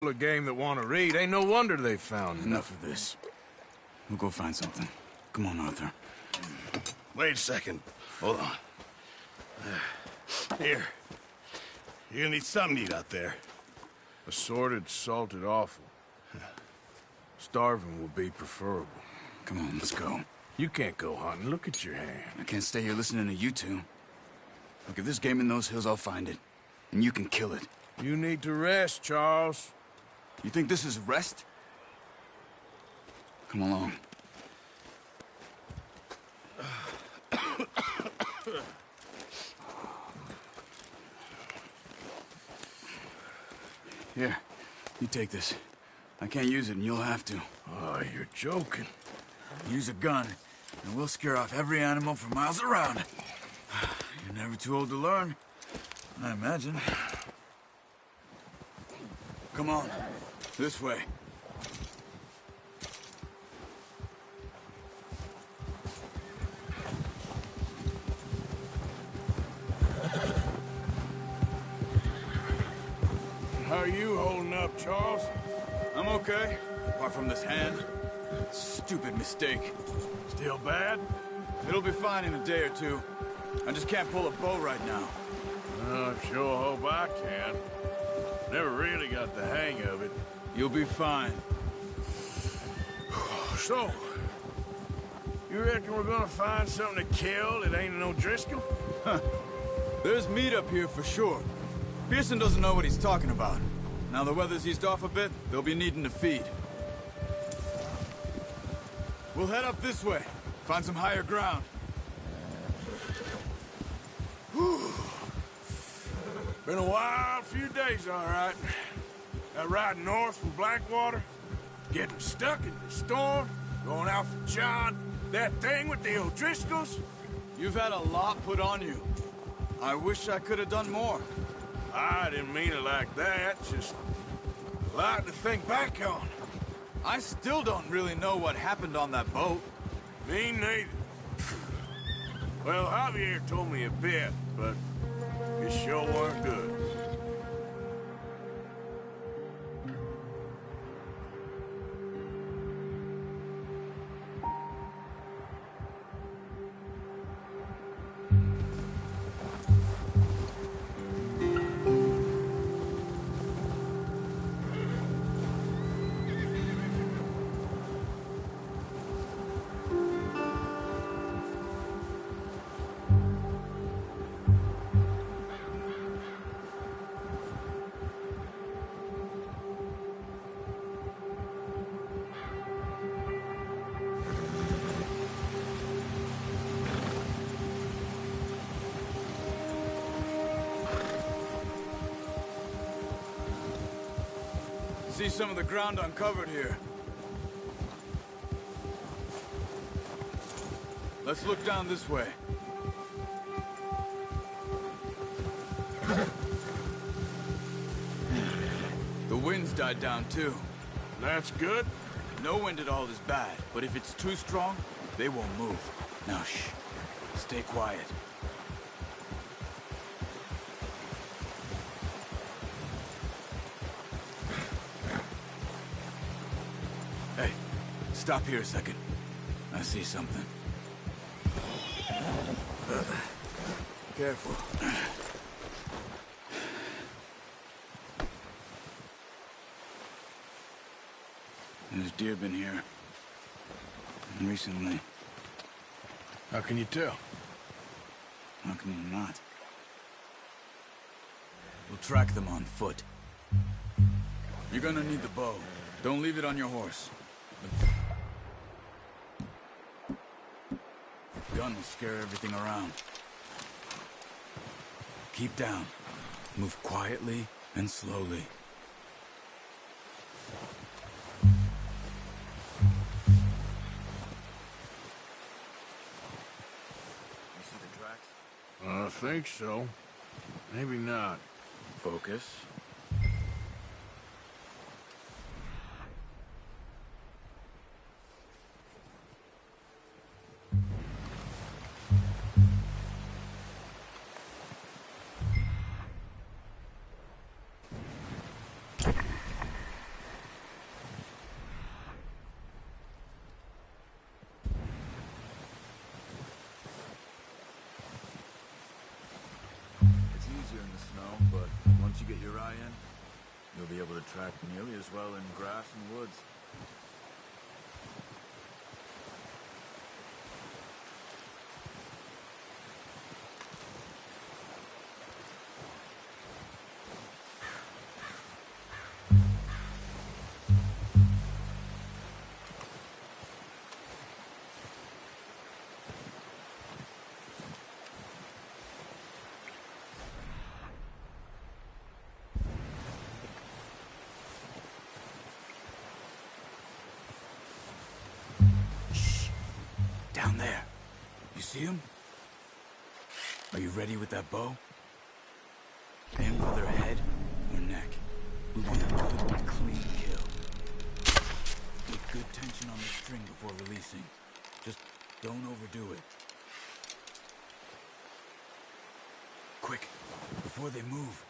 A game that want to read. Ain't no wonder they found Enough of this. We'll go find something. Come on, Arthur. Wait a second. Hold on. Here. You're gonna need something to eat out there. Assorted, salted offal. Starving would be preferable. Come on, let's go. You can't go hunting. Look at your hand. I can't stay here listening to you two. Look, if there's game in those hills, I'll find it. And you can kill it. You need to rest, Charles. You think this is rest? Come along. Here, you take this. I can't use it, and you'll have to. Oh, you're joking. Use a gun, and we'll scare off every animal for miles around. You're never too old to learn, I imagine. Come on, this way. How are you holding up, Charles? I'm okay, apart from this hand. Stupid mistake. Still bad? It'll be fine in a day or two. I just can't pull a bow right now. I sure hope I can. Never really got the hang of it. You'll be fine. So, you reckon we're gonna find something to kill that ain't no Driscoll? Huh. There's meat up here for sure. Pearson doesn't know what he's talking about. Now the weather's eased off a bit, they'll be needing to feed. We'll head up this way. Find some higher ground. Whew. Been a wild few days, all right. That ride north from Blackwater, getting stuck in the storm, going out for John, that thing with the O'Driscolls. You've had a lot put on you. I wish I could have done more. I didn't mean it like that, just a lot to think back on. I still don't really know what happened on that boat. Me neither. Well, Javier told me a bit, but it sure weren't good. See some of the ground uncovered here. Let's look down this way. The wind's died down too. That's good. No wind at all is bad, but if it's too strong, they won't move. Now shh. Stay quiet. Hey, stop here a second. I see something. Careful. There's deer been here. Recently. How can you tell? How can you not? We'll track them on foot. You're gonna need the bow. Don't leave it on your horse. The gun will scare everything around. Keep down. Move quietly and slowly. You see the tracks? I think so. Maybe not. Focus. easier in the snow, but once you get your eye in, you'll be able to track nearly as well in grass and woods. Down there. You see him? Are you ready with that bow? Aim for their head or neck. We want a good, clean kill. Keep good tension on the string before releasing. Just don't overdo it. Quick, before they move.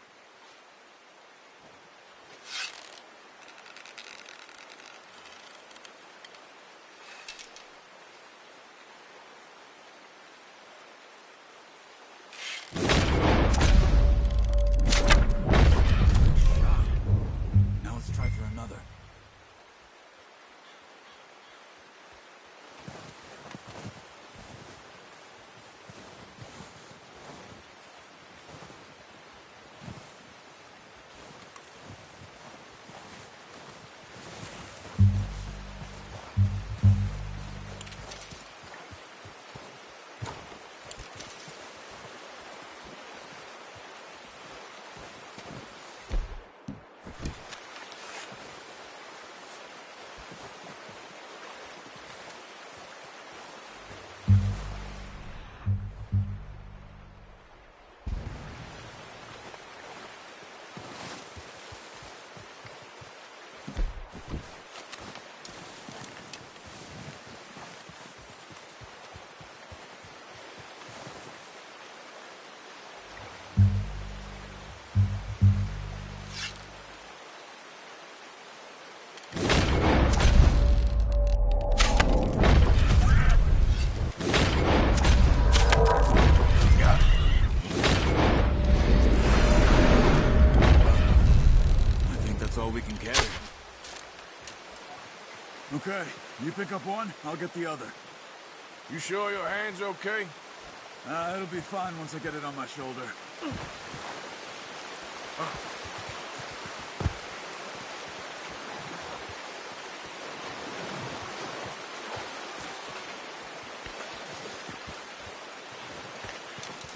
Okay, you pick up one, I'll get the other. You sure your hand's okay? It'll be fine once I get it on my shoulder.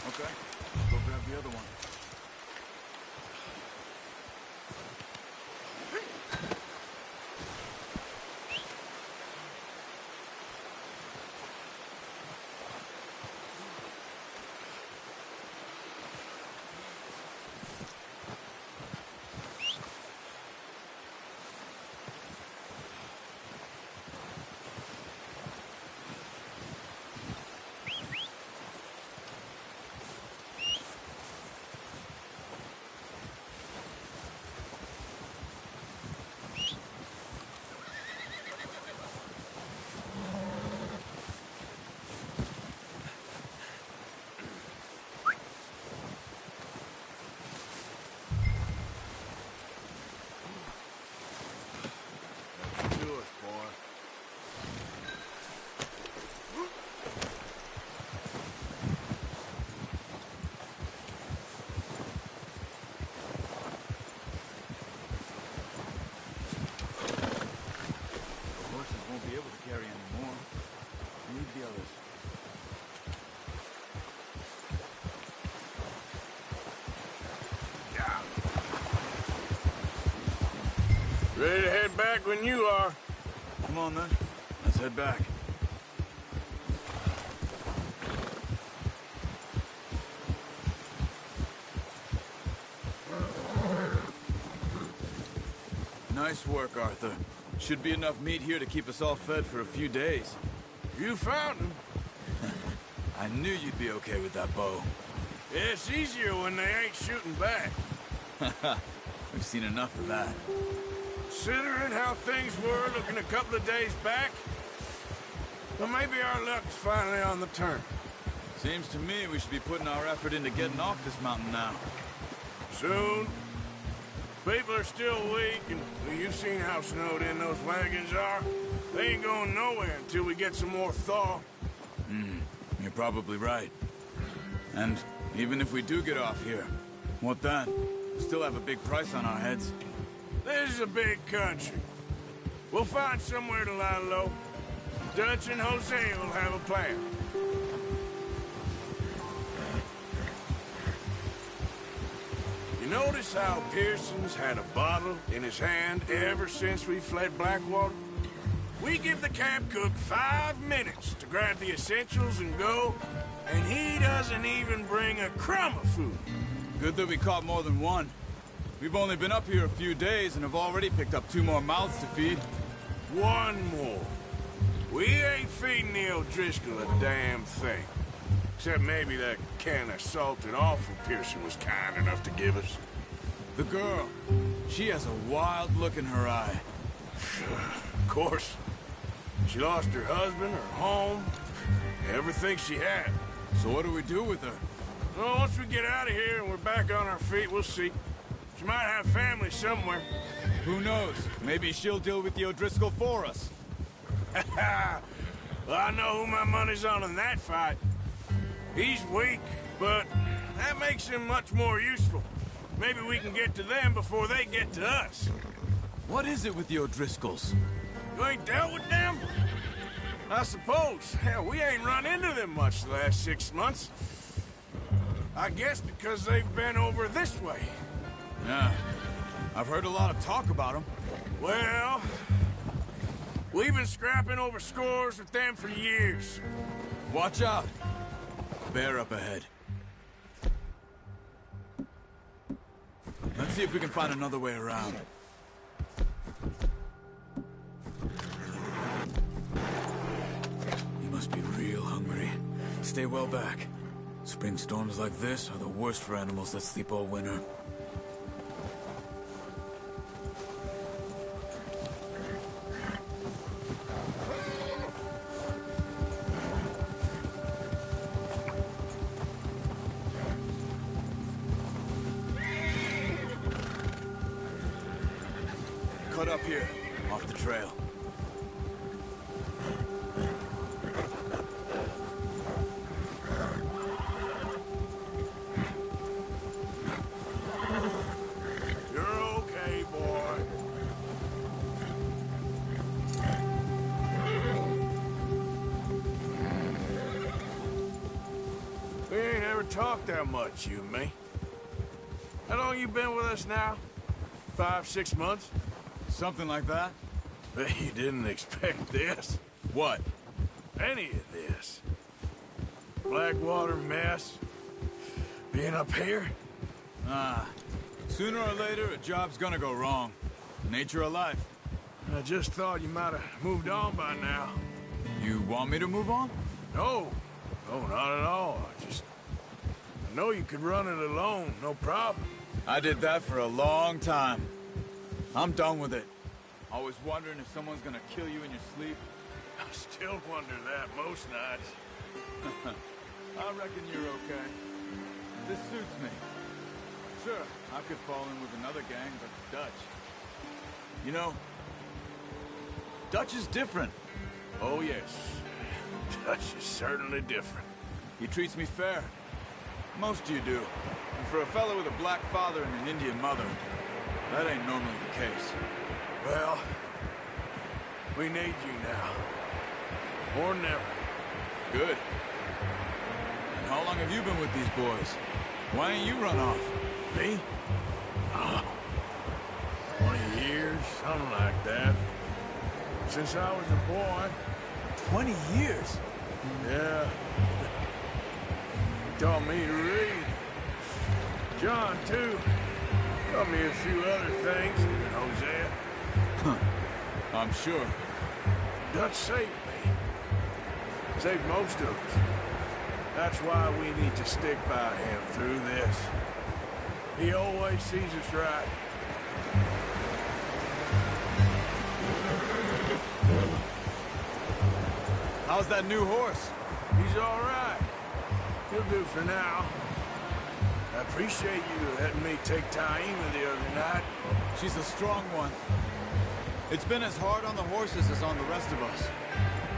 Okay, go grab the other one. Ready to head back when you are. Come on, then. Let's head back. Nice work, Arthur. Should be enough meat here to keep us all fed for a few days. You found him. I knew you'd be okay with that bow. It's easier when they ain't shooting back. We've seen enough of that. Considering how things were looking a couple of days back, well, maybe our luck's finally on the turn. Seems to me we should be putting our effort into getting off this mountain now. Soon. People are still weak, and well, you've seen how snowed in those wagons are. They ain't going nowhere until we get some more thaw. You're probably right. And even if we do get off here, what then? We still have a big price on our heads. This is a big country. We'll find somewhere to lie low. Dutch and Hosea will have a plan. You notice how Pearson's had a bottle in his hand ever since we fled Blackwater? We give the camp cook 5 minutes to grab the essentials and go, and he doesn't even bring a crumb of food. Good that we caught more than one. We've only been up here a few days and have already picked up 2 more mouths to feed. 1 more. We ain't feeding the O'Driscoll a damn thing. Except maybe that can of salted offal Pearson was kind enough to give us. The girl, she has a wild look in her eye. Of course. She lost her husband, her home, everything she had. So what do we do with her? Well, once we get out of here and we're back on our feet, we'll see. She might have family somewhere. Who knows? Maybe she'll deal with the O'Driscoll for us. Well, I know who my money's on in that fight. He's weak, but that makes him much more useful. Maybe we can get to them before they get to us. What is it with the O'Driscolls? You ain't dealt with them? I suppose. Hell, we ain't run into them much the last 6 months. I guess because they've been over this way. Yeah, I've heard a lot of talk about them. Well, we've been scrapping over scores with them for years. Watch out. Bear up ahead. Let's see if we can find another way around. You must be real hungry. Stay well back. Spring storms like this are the worst for animals that sleep all winter. Cut up here, off the trail. You're okay, boy. We ain't ever talked that much, you and me. How long you been with us now? 5, 6 months? Something like that? Bet you didn't expect this. What? Any of this. Blackwater mess. Being up here. Sooner or later, a job's gonna go wrong. Nature of life. I just thought you might have moved on by now. You want me to move on? No. No, not at all. I know you could run it alone, no problem. I did that for a long time. I'm done with it. Always wondering if someone's gonna kill you in your sleep. I still wonder that most nights. I reckon you're okay. This suits me. Sure, I could fall in with another gang, but Dutch. You know, Dutch is different. Oh, yes. Dutch is certainly different. He treats me fair. Most of you do. And for a fellow with a black father and an Indian mother, that ain't normally the case. Well, we need you now. Or never. Good. And how long have you been with these boys? Why ain't you run off? Me? 20 years, something like that. Since I was a boy. 20 years? Yeah. He taught me to read. John, too. Taught me a few other things, even Hosea. I'm sure. Dutch saved me. Saved most of us. That's why we need to stick by him through this. He always sees us right. How's that new horse? He's all right. He'll do for now. I appreciate you letting me take Taima the other night. She's a strong one. It's been as hard on the horses as on the rest of us.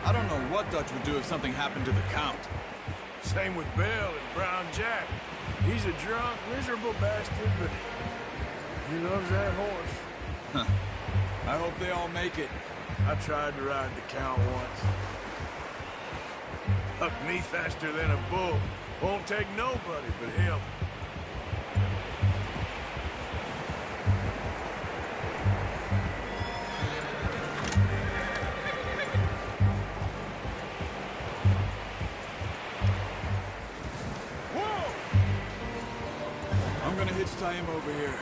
I don't know what Dutch would do if something happened to the Count. Same with Bill and Brown Jack. He's a drunk, miserable bastard, but he loves that horse. I hope they all make it. I tried to ride the Count once. Hucked me faster than a bull. Won't take nobody but him. I'm gonna hitch him over here.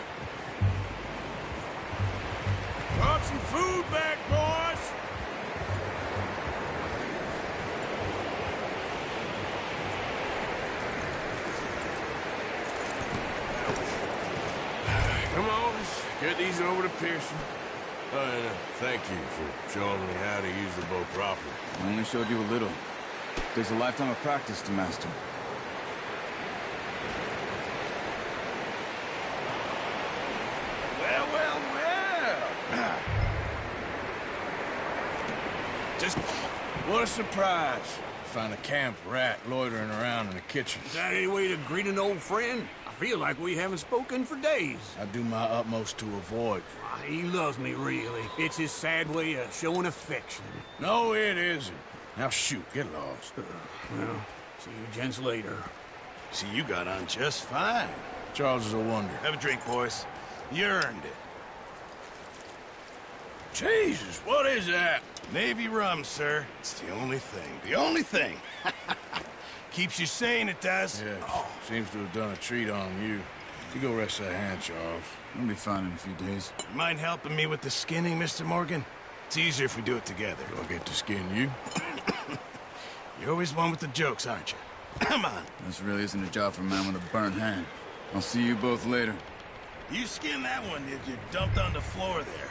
Brought some food back, boys! Come on, let's get these over to Pearson. And thank you for showing me how to use the boat properly. I only showed you a little. There's a lifetime of practice to master. Well, well, well. Just what a surprise. Find a camp rat loitering around in the kitchen. Is that any way to greet an old friend? I feel like we haven't spoken for days. I do my utmost to avoid. He loves me, really. It's his sad way of showing affection. No, it isn't. Now shoot, get lost. Well, see you gents later. See, you got on just fine. Charles is a wonder. Have a drink, boys. You earned it. Jesus, what is that? Navy rum, sir. It's the only thing. The only thing. Keeps you sane, it does. Yeah, seems to have done a treat on you. You go rest that hand, Charles. I'll be fine in a few days. You mind helping me with the skinning, Mr. Morgan? It's easier if we do it together. Do I get to skin you? You're always one with the jokes, aren't you? Come on. This really isn't a job for a man with a burnt hand. I'll see you both later. You skinned that one, did you? Dumped on the floor there.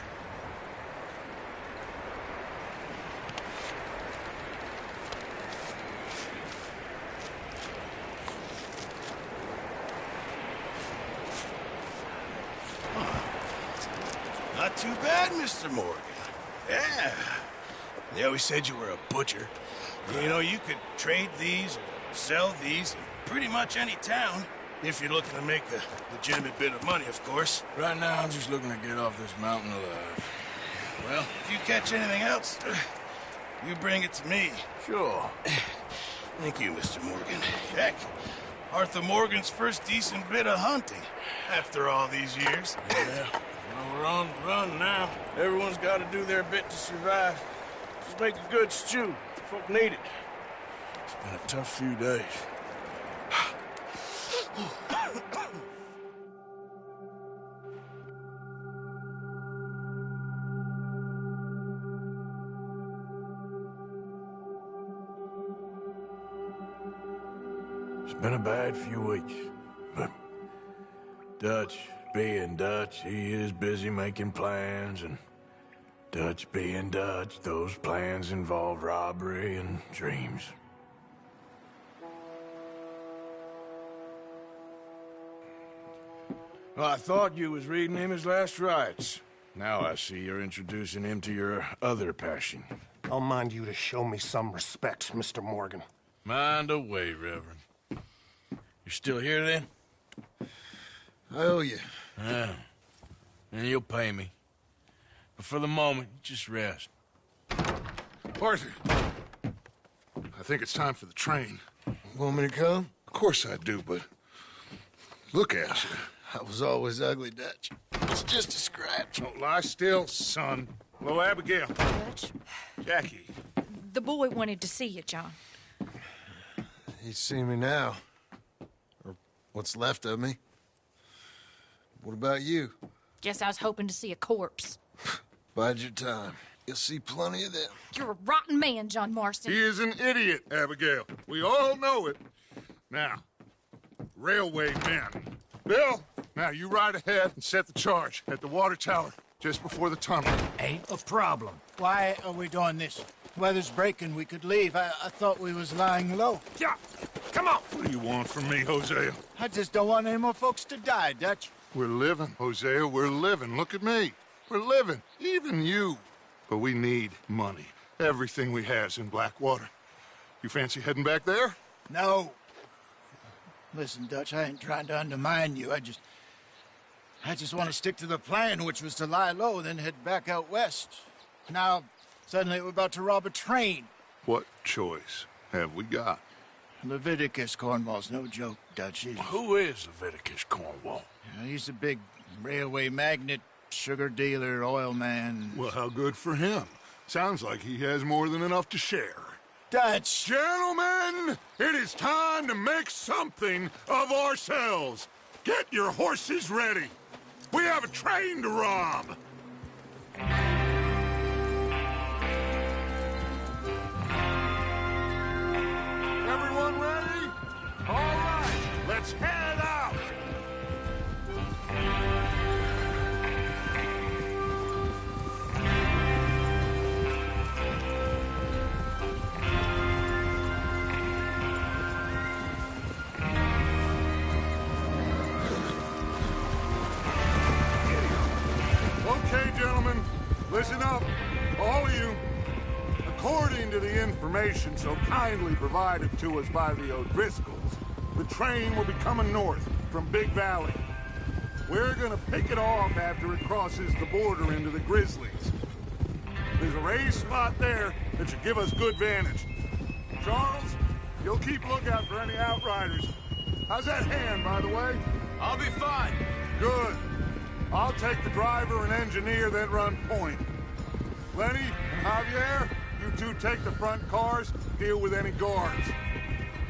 Not too bad, Mr. Morgan. Yeah. They always said you were a butcher. You know, you could trade these, or sell these in pretty much any town. If you're looking to make a legitimate bit of money, of course. Right now, I'm just looking to get off this mountain alive. Well, if you catch anything else, you bring it to me. Sure. Thank you, Mr. Morgan. Heck, Arthur Morgan's first decent bit of hunting after all these years. Yeah. Well, we're on the run now. Everyone's got to do their bit to survive. Just make a good stew. Folk need it. It's been a tough few days. It's been a bad few weeks, but Dutch being Dutch, he is busy making plans, and Dutch being Dutch, those plans involve robbery and dreams. Well, I thought you was reading him his last rites. Now I see you're introducing him to your other passion. I'll mind you to show me some respect, Mr. Morgan. Mind away, Reverend. You're still here, then? I owe you. Yeah. And you'll pay me. But for the moment, just rest. Arthur, I think it's time for the train. Want me to come? Of course I do, but look at you. I was always ugly, Dutch. It's just a scratch. Don't lie still, son. Hello, Abigail. Dutch, Jackie. the boy wanted to see you, John. He's seen me now. Or what's left of me. What about you? Guess I was hoping to see a corpse. Bide your time. You'll see plenty of them. You're a rotten man, John Marston. He is an idiot, Abigail. We all know it. Now, railway men. Bill, now you ride ahead and set the charge at the water tower just before the tunnel. Ain't a problem. Why are we doing this? Weather's breaking, we could leave. I thought we was lying low. Yeah, Come on! What do you want from me, Hosea? I just don't want any more folks to die, Dutch. We're living, Hosea, we're living. Look at me. We're living. Even you. But we need money. Everything we has in Blackwater. You fancy heading back there? No. Listen, Dutch, I ain't trying to undermine you. I just want to stick to the plan, which was to lie low, then head back out west. Now, suddenly we're about to rob a train. What choice have we got? Leviticus Cornwall's no joke, Dutch. Who is Leviticus Cornwall? He's a big railway magnate, sugar dealer, oil man. Well, how good for him. Sounds like he has more than enough to share. Dutch! Gentlemen, it is time to make something of ourselves. Get your horses ready. We have a train to rob. Everyone ready? All right, let's head out. Okay, gentlemen, listen up, all of you. According to the information so kindly provided to us by the O'Driscolls, the train will be coming north from Big Valley. We're gonna pick it off after it crosses the border into the Grizzlies. There's a raised spot there that should give us good vantage. Charles, you'll keep lookout for any outriders. How's that hand, by the way? I'll be fine. Good. I'll take the driver and engineer, then run point. Lenny and Javier, you two take the front cars, deal with any guards.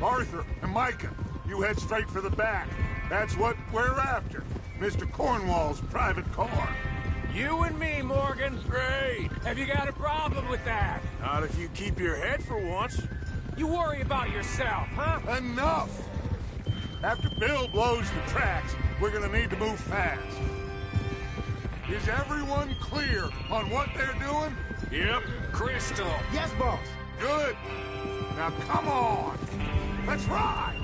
Arthur and Micah, you head straight for the back. That's what we're after. Mr. Cornwall's private car. You and me, Morgan. Great. Have you got a problem with that? Not if you keep your head for once. You worry about yourself, huh? Enough! After Bill blows the tracks, we're gonna need to move fast. Is everyone clear on what they're doing? Yep. Crystal. Yes, boss. Good. Now come on. Let's ride.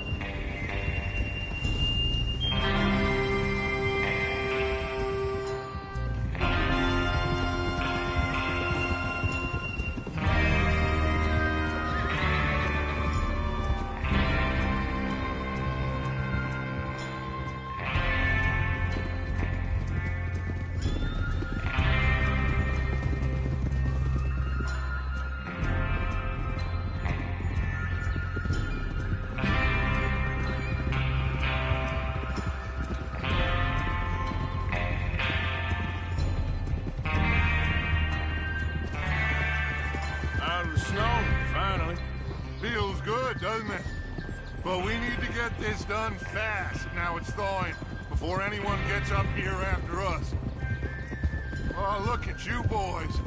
Out of the snow, finally. Feels good, doesn't it? But we need to get this done fast. Now it's thawing, before anyone gets up here after us. Oh, look at you boys.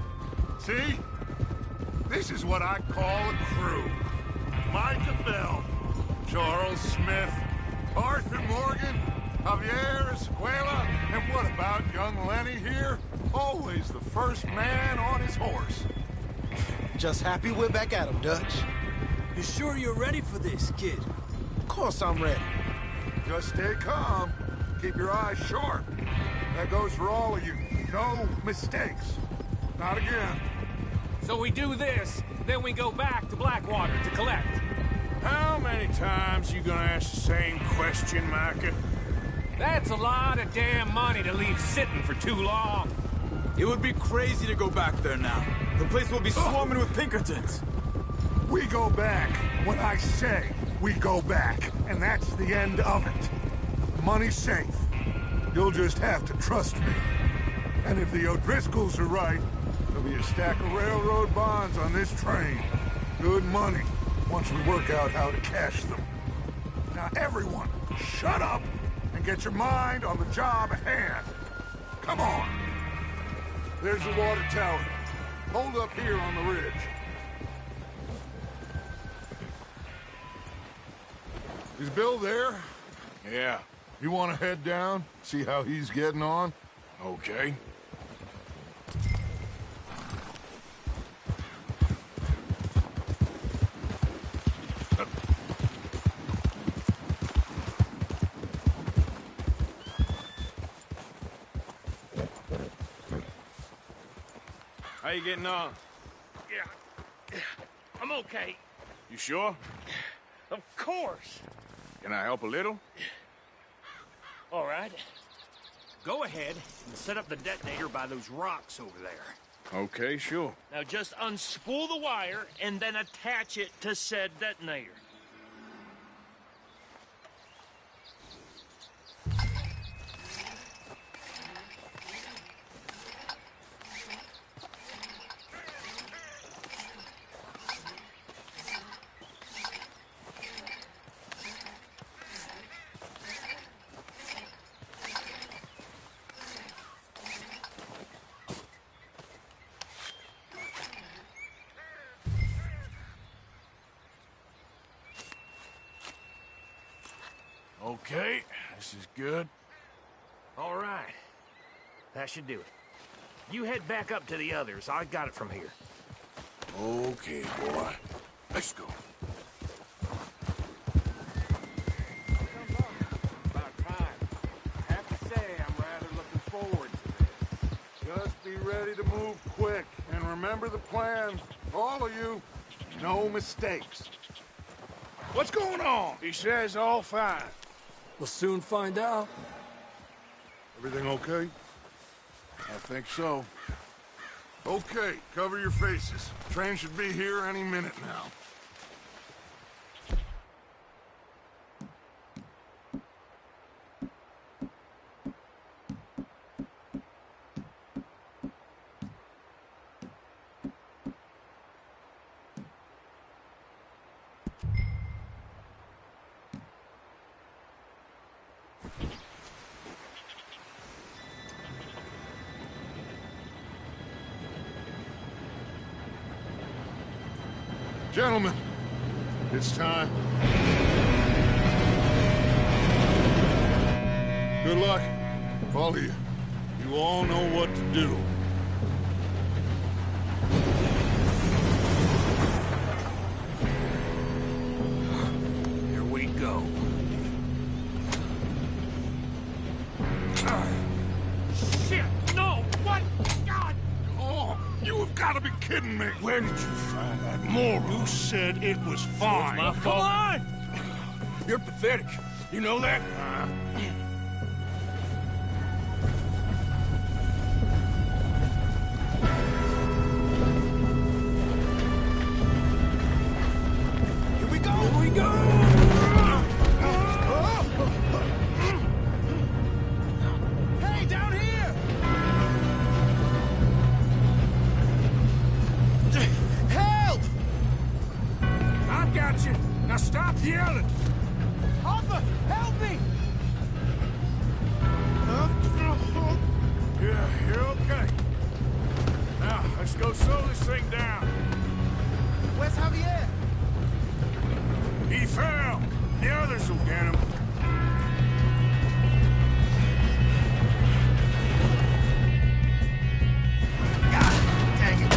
See? This is what I call a crew. Micah Bell, Charles Smith, Arthur Morgan, Javier Escuela, and what about young Lenny here? Always the first man on his horse. Just happy we're back at 'em, Dutch. You sure you're ready for this, kid? Of course I'm ready. Just stay calm. Keep your eyes sharp. That goes for all of you. No mistakes. Not again. So we do this, then we go back to Blackwater to collect. How many times you gonna ask the same question, Micah? That's a lot of damn money to leave sitting for too long. It would be crazy to go back there now. The place will be swarming with Pinkertons. We go back when I say we go back, and that's the end of it. Money's safe. You'll just have to trust me. And if the O'Driscolls are right, there'll be a stack of railroad bonds on this train. Good money, once we work out how to cash them. Now everyone, shut up and get your mind on the job at hand. Come on. There's the water tower. Hold up here on the ridge. Is Bill there? Yeah. You want to head down, see how he's getting on? Okay. How you getting on? Yeah. I'm okay. You sure? Of course. Can I help a little? All right. Go ahead and set up the detonator by those rocks over there. Okay, sure. Now just unspool the wire and then attach it to said detonator. Okay, this is good. All right. That should do it. You head back up to the others. I got it from here. Okay, boy. Let's go. About time. I have to say, I'm rather looking forward to this. Just be ready to move quick, and remember the plan. All of you, no mistakes. What's going on? He says all fine. We'll soon find out. Everything okay? I think so. Okay, cover your faces. Train should be here any minute now. Gentlemen, it's time. Good luck. All of you. You all know what to do. Here we go. Shit! No! What? God! Oh, you have got to be kidding me. Where did you find that moron? You said it was fine. My fault. Come on! You're pathetic. You know that? Here we go! Here we go! Hey, down here! Help! I got you. Now stop yelling. Arthur, help me! Yeah, you're okay. Now, let's go slow this thing down. Where's Javier? He fell. The others will get him. Dang it!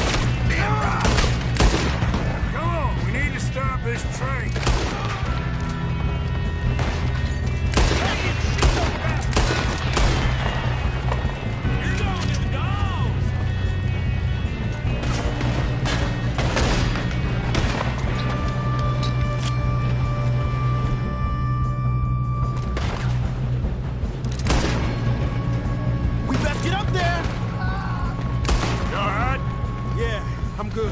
Come on, we need to stop this train. We best get up there! You all right? Yeah, I'm good.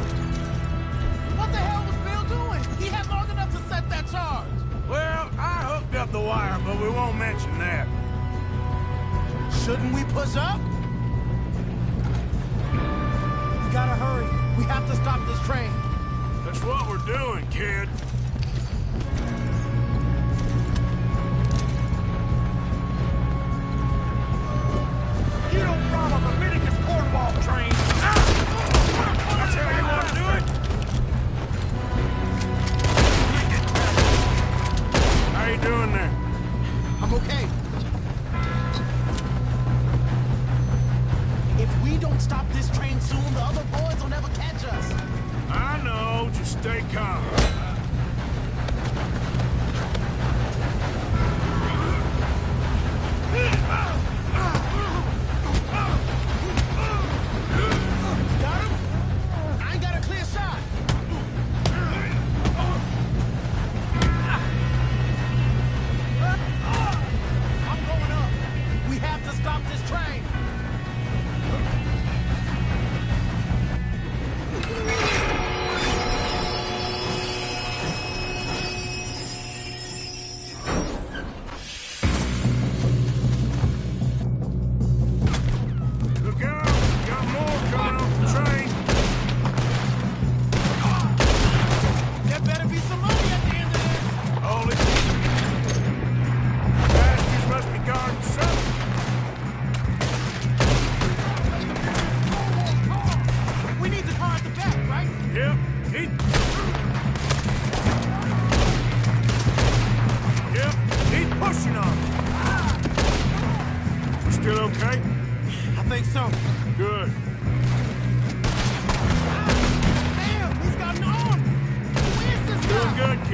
What the hell was Bill doing? He had long enough to set that charge. Well, I hooked up the wire, but we won't mention that. Shouldn't we push up? We gotta hurry. We have to stop this train. That's what we're doing, kid. You don't follow the Leviticus cornball train. That's how you want to do it? How you doing there? I'm okay. If we don't stop this train soon, the other boys will never catch us. I know. Just stay calm.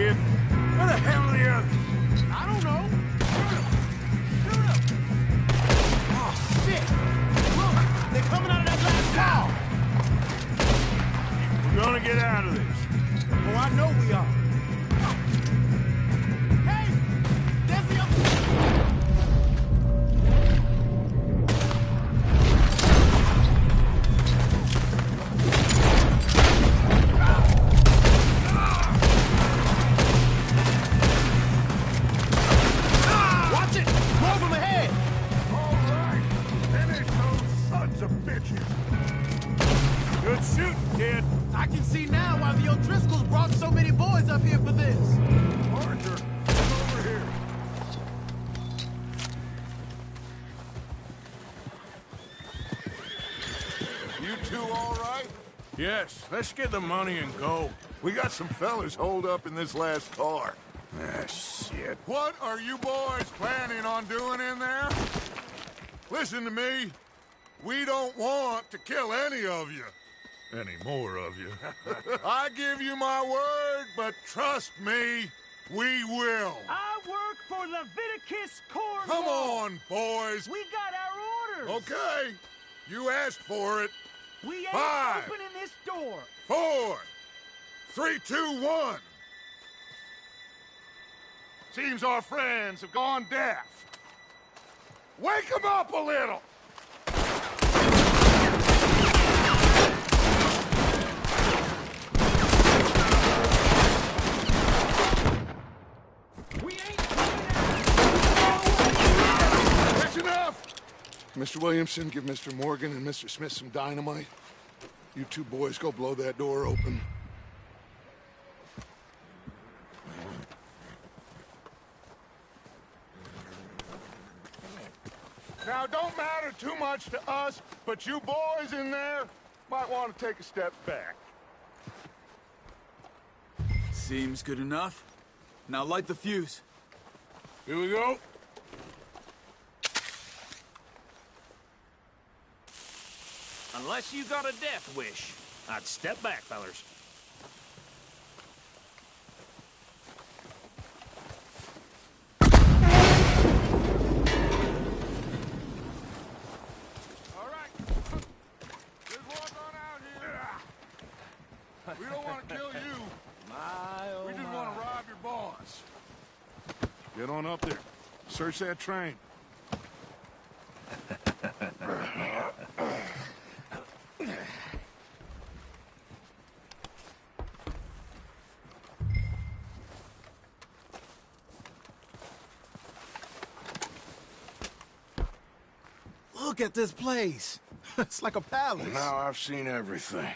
kid. Where the hell are the others? I don't know. Shoot 'em! Oh, shit! Look, they're coming out of that last car! We're gonna get out of this. Oh, I know we are. Hey! There's the other... Watch it! More of them ahead! All right, finish those sons of bitches. Good shooting, kid. I can see now why the O'Driscolls brought so many boys up here for this. Arthur, come over here. You two all right? Yes, let's get the money and go. We got some fellas holed up in this last car. Ah, shit. What are you boys planning on doing in there? Listen to me. We don't want to kill any of you. Any more of you. I give you my word, but trust me, we will. I work for Leviticus Cornwall. Come on, boys. We got our orders. Okay. You asked for it. We ain't 5, opening this door. 4, 3, 2, 1. Seems our friends have gone deaf. Wake them up a little. We ain't That's enough! Mr. Williamson, give Mr. Morgan and Mr. Smith some dynamite. You two boys go blow that door open. Now, it don't matter too much to us, but you boys in there might want to take a step back. Seems good enough. Now light the fuse. Here we go. Unless you got a death wish, I'd step back, fellers. All right. Just walk on out here. We don't want to kill you. We just want to rob your boss. Get on up there. Search that train. Look at this place. It's like a palace. Now I've seen everything.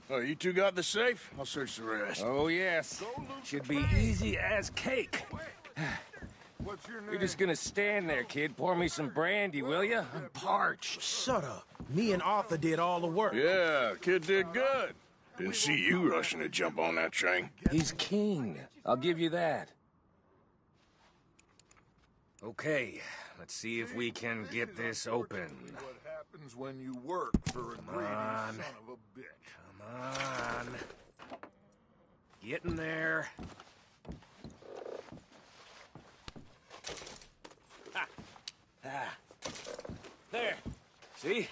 Oh, you two got the safe? I'll search the rest. Oh, yes. Should be easy as cake. What's your name? You're just gonna stand there, kid. Pour me some brandy, will you? I'm parched. Shut up. Me and Arthur did all the work. Yeah, kid did good. Didn't see you rushing to jump on that train. He's keen. I'll give you that. Okay, let's see if we can get this open. What happens when you work for a greedy son of a bitch? Come on. Get in there. There. See?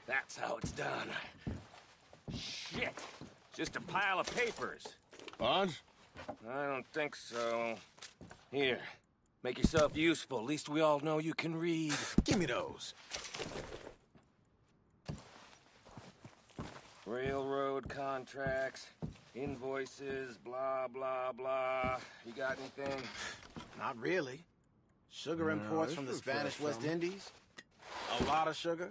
That's how it's done. Shit. Just a pile of papers. Bonds? I don't think so. Here. Make yourself useful. At least we all know you can read. Give me those. Railroad contracts, invoices, blah, blah, blah. You got anything? Not really. Sugar imports from the Spanish West Indies. A lot of sugar.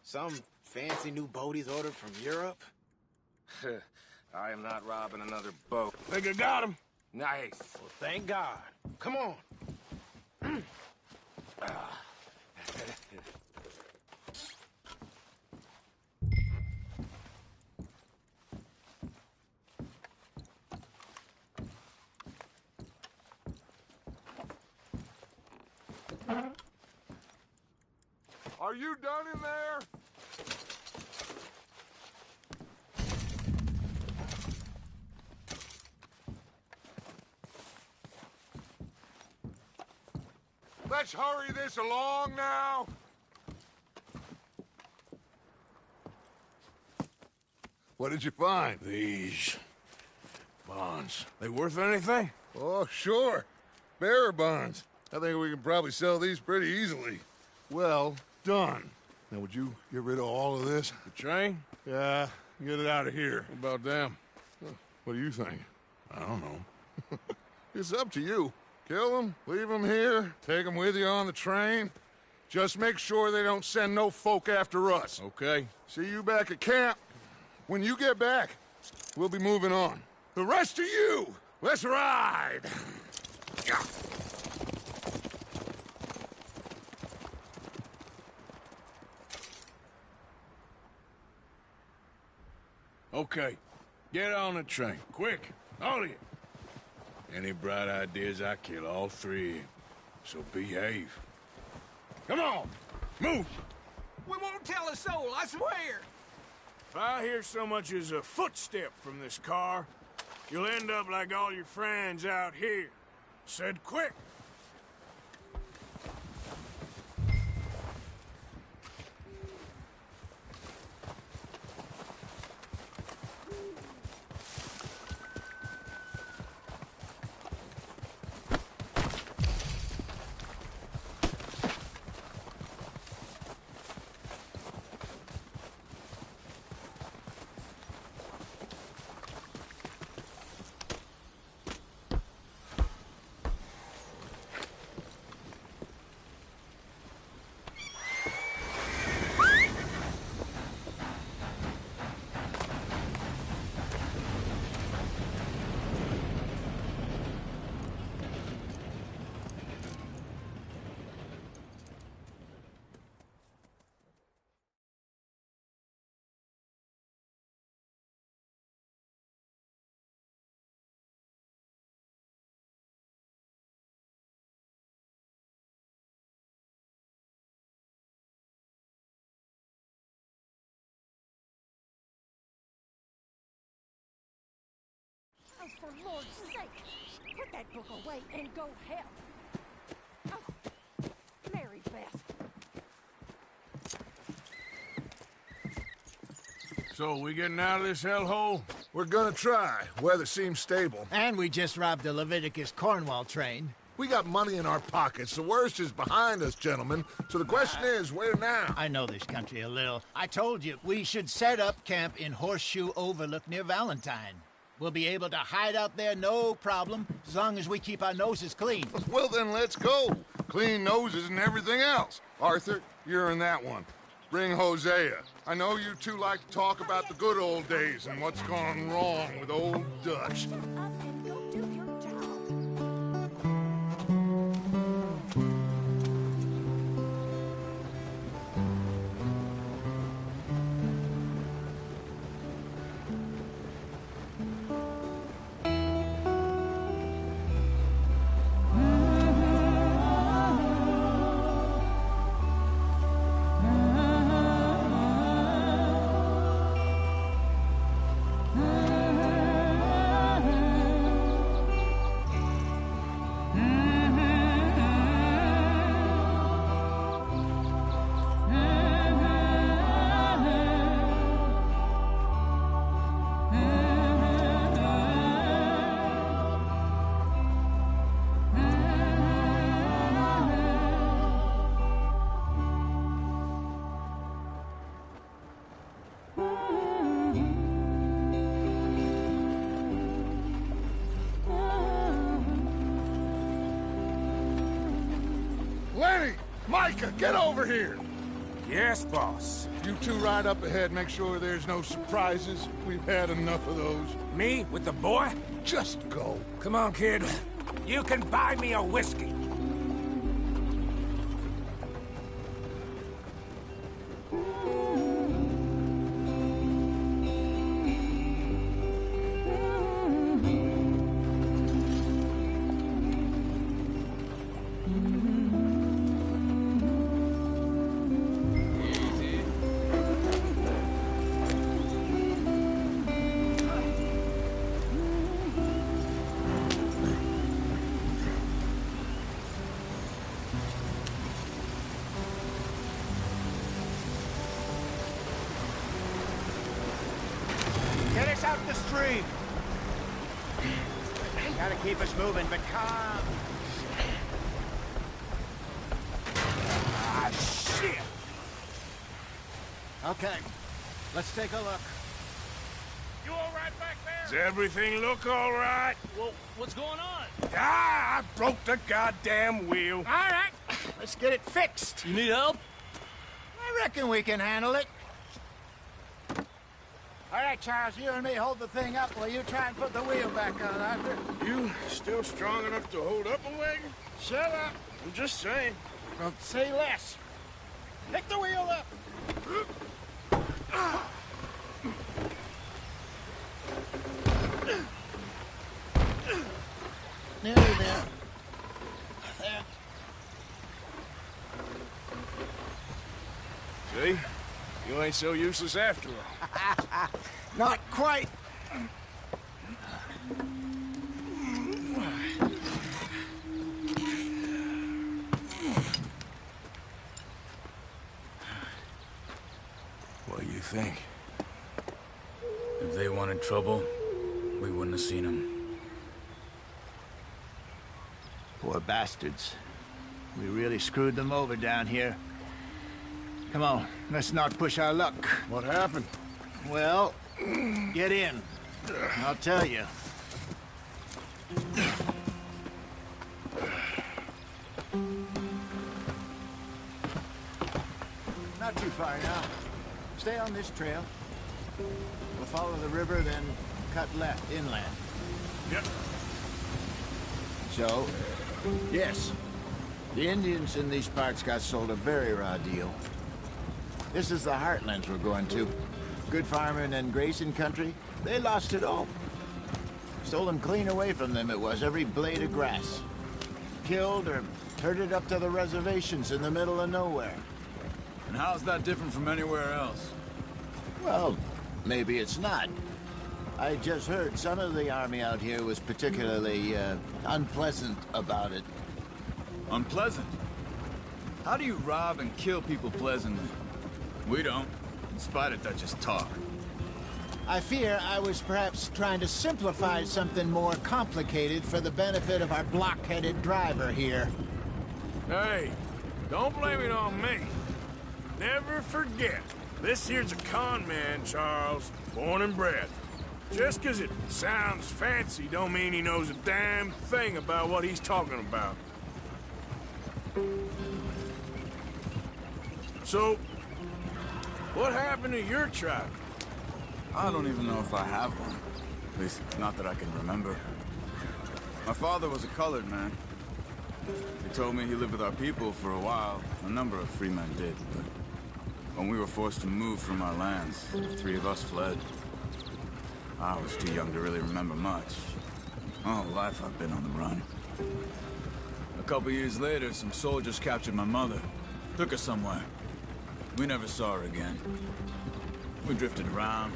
Some fancy new boaties ordered from Europe. I am not robbing another boat. Think I got him. Nice. Well, thank God. Come on. Are you done in there? Let's hurry this along now. What did you find? These bonds. They worth anything? Oh, sure. Bearer bonds. I think we can probably sell these pretty easily. Well done. Now, would you get rid of all of this? The train? Yeah, get it out of here. What about them? What do you think? I don't know. It's up to you. Kill them, leave them here, take them with you on the train. Just make sure they don't send no folk after us. Okay. See you back at camp. When you get back, we'll be moving on. The rest of you, let's ride! Okay. Get on the train. Quick. All of you. Any bright ideas, I kill all three of you. So behave. Come on! Move! We won't tell a soul, I swear! If I hear so much as a footstep from this car, you'll end up like all your friends out here. Said quick! Oh, for Lord's sake, put that book away and go help. Oh, Mary Beth. So, we getting out of this hellhole? We're gonna try. Weather seems stable. And we just robbed a Leviticus Cornwall train. We got money in our pockets. The worst is behind us, gentlemen. So the question is, where now? I know this country a little. I told you, we should set up camp in Horseshoe Overlook near Valentine. We'll be able to hide out there no problem, as long as we keep our noses clean. Well, then let's go. Clean noses and everything else. Arthur, you're in that one. Bring Hosea. I know you two like to talk about the good old days and what's gone wrong with old Dutch. And go do your job. Lenny! Micah, get over here! Yes, boss. You two ride up ahead, make sure there's no surprises. We've had enough of those. Me with the boy? Just go. Come on, kid. You can buy me a whiskey. Get us out the stream. Gotta keep us moving, but calm. Ah, shit! Okay, let's take a look. You all right back there? Does everything look all right? Well, what's going on? Ah, I broke the goddamn wheel. All right, let's get it fixed. You need help? I reckon we can handle it. All right, Charles, you and me hold the thing up while you try and put the wheel back on, Arthur. You still strong enough to hold up a wagon? Shut up. I'm just saying. Well, say less. Pick the wheel up. Nearly there. There. See? You ain't so useless after all. Not quite. What do you think? If they wanted trouble, we wouldn't have seen them. Poor bastards. We really screwed them over down here. Come on, let's not push our luck. What happened? Well, get in. I'll tell you. Not too far now. Stay on this trail. We'll follow the river, then cut left, inland. Yep. So, yes, the Indians in these parts got sold a very raw deal. This is the heartlands we're going to. Good farming and grazing country, they lost it all. Stolen clean away from them it was, every blade of grass. Killed or herded up to the reservations in the middle of nowhere. And how's that different from anywhere else? Well, maybe it's not. I just heard some of the army out here was particularly, unpleasant about it. Unpleasant? How do you rob and kill people pleasantly? We don't, in spite of Dutch's talk. I fear I was perhaps trying to simplify something more complicated for the benefit of our block-headed driver here. Hey, don't blame it on me. Never forget, this here's a con man, Charles, born and bred. Just 'cause it sounds fancy don't mean he knows a damn thing about what he's talking about. So, what happened to your tribe? I don't even know if I have one. At least, not that I can remember. My father was a colored man. He told me he lived with our people for a while. A number of free men did, but when we were forced to move from our lands, the three of us fled. I was too young to really remember much. All life I've been on the run. A couple years later, some soldiers captured my mother. Took her somewhere. We never saw her again. We drifted around.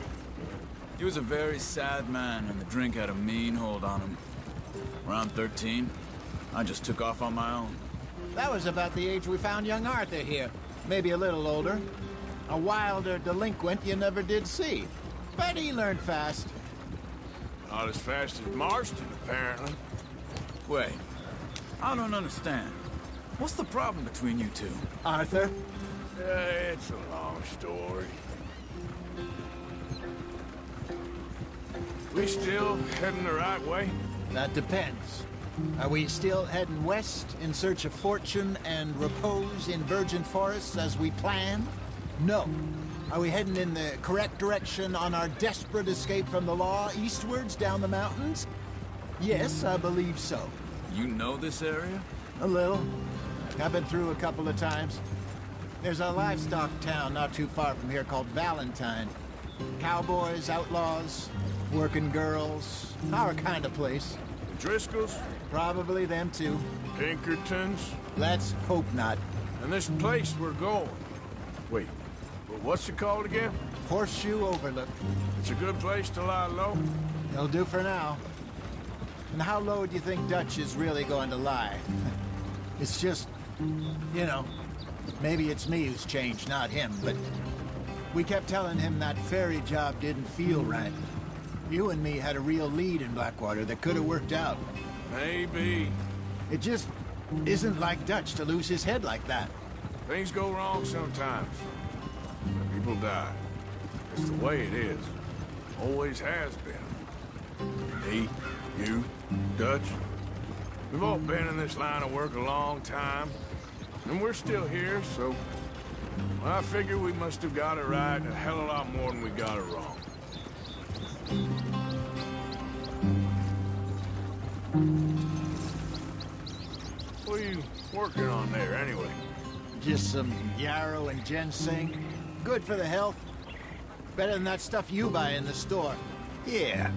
He was a very sad man, and the drink had a mean hold on him. Around 13, I just took off on my own. That was about the age we found young Arthur here. Maybe a little older. A wilder delinquent you never did see. But he learned fast. Not as fast as Marston, apparently. Wait, I don't understand. What's the problem between you two? Arthur? It's a long story. We still heading the right way? That depends. Are we still heading west in search of fortune and repose in virgin forests as we planned? No. Are we heading in the correct direction on our desperate escape from the law eastwards down the mountains? Yes, I believe so. You know this area? A little. I've been through a couple of times. There's a livestock town not too far from here called Valentine. Cowboys, outlaws, working girls, our kind of place. The Driscolls? Probably them too. Pinkertons? Let's hope not. And this place we're going. Wait, what's it called again? Horseshoe Overlook. It's a good place to lie low? It'll do for now. And how low do you think Dutch is really going to lie? It's just, you know, maybe it's me who's changed, not him, but we kept telling him that ferry job didn't feel right. You and me had a real lead in Blackwater that could have worked out. Maybe. It just isn't like Dutch to lose his head like that. Things go wrong sometimes. People die. It's the way it is. Always has been. Me, you, Dutch. We've all been in this line of work a long time. And we're still here, so... I figure we must have got it right a hell of a lot more than we got it wrong. What are you working on there, anyway? Just some yarrow and ginseng. Good for the health. Better than that stuff you buy in the store. Yeah,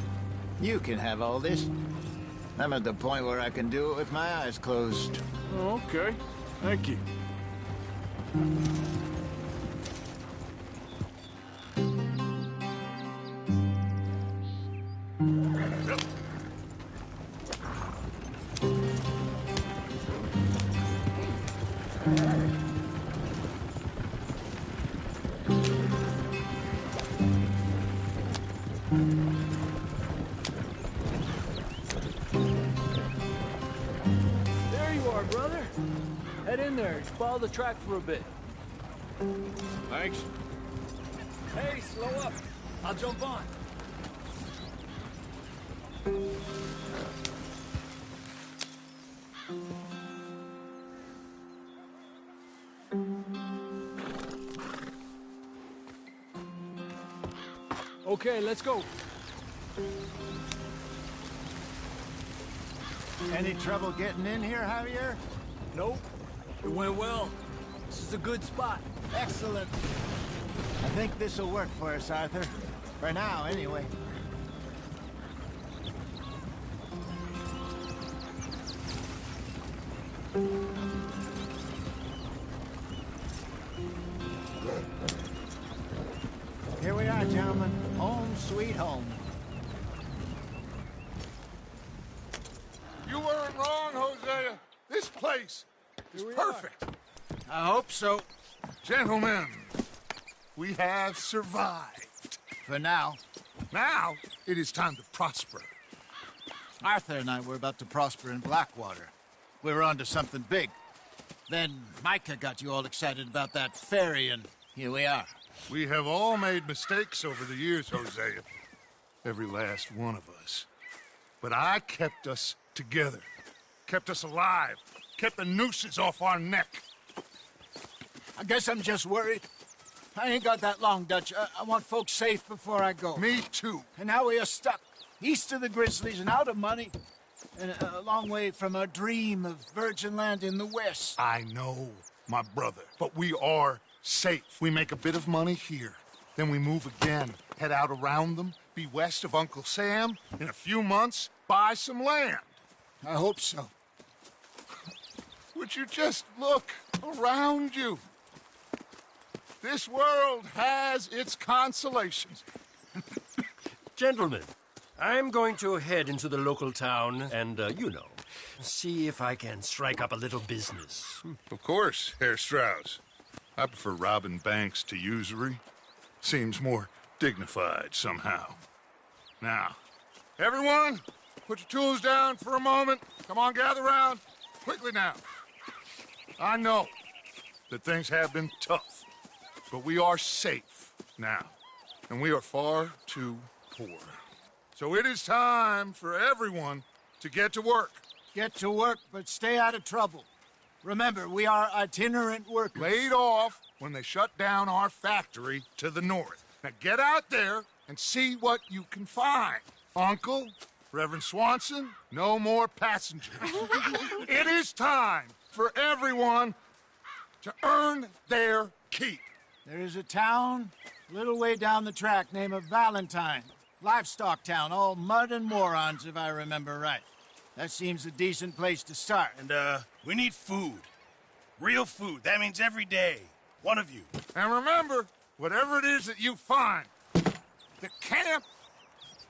you can have all this. I'm at the point where I can do it with my eyes closed. Oh, okay. Thank you. There you are, brother. Head in there. Follow the track for a bit. Thanks. Hey, slow up. I'll jump on. Okay, let's go. Any trouble getting in here, Javier? Nope. It went well. This is a good spot. Excellent. I think this'll work for us, Arthur. For now, anyway. Here we are, gentlemen. Home sweet home. You weren't wrong, Hosea. This place is perfect. I hope so. Gentlemen, we have survived. For now. Now, it is time to prosper. Arthur and I were about to prosper in Blackwater. We were onto something big. Then Micah got you all excited about that ferry, and here we are. We have all made mistakes over the years, Hosea. Every last one of us. But I kept us together. Kept us alive. Kept the nooses off our neck. I guess I'm just worried. I ain't got that long, Dutch. I want folks safe before I go. Me too. And now we are stuck. East of the Grizzlies and out of money. And a long way from our dream of virgin land in the west. I know, my brother. But we are safe. We make a bit of money here. Then we move again. Head out around them. Be west of Uncle Sam. In a few months, buy some land. I hope so. Would you just look around you? This world has its consolations. Gentlemen, I'm going to head into the local town and, see if I can strike up a little business. Of course, Herr Strauss. I prefer robbing banks to usury. Seems more dignified somehow. Now, everyone, put your tools down for a moment. Come on, gather round. Quickly now. I know that things have been tough, but we are safe now, and we are far too poor. So it is time for everyone to get to work. Get to work, but stay out of trouble. Remember, we are itinerant workers. Laid off when they shut down our factory to the north. Now get out there and see what you can find. Uncle, Reverend Swanson, no more passengers. It is time for everyone to earn their keep. There is a town a little way down the track named Valentine. Livestock town, all mud and morons, if I remember right. That seems a decent place to start. And, we need food. Real food. That means every day. One of you. And remember, whatever it is that you find, the camp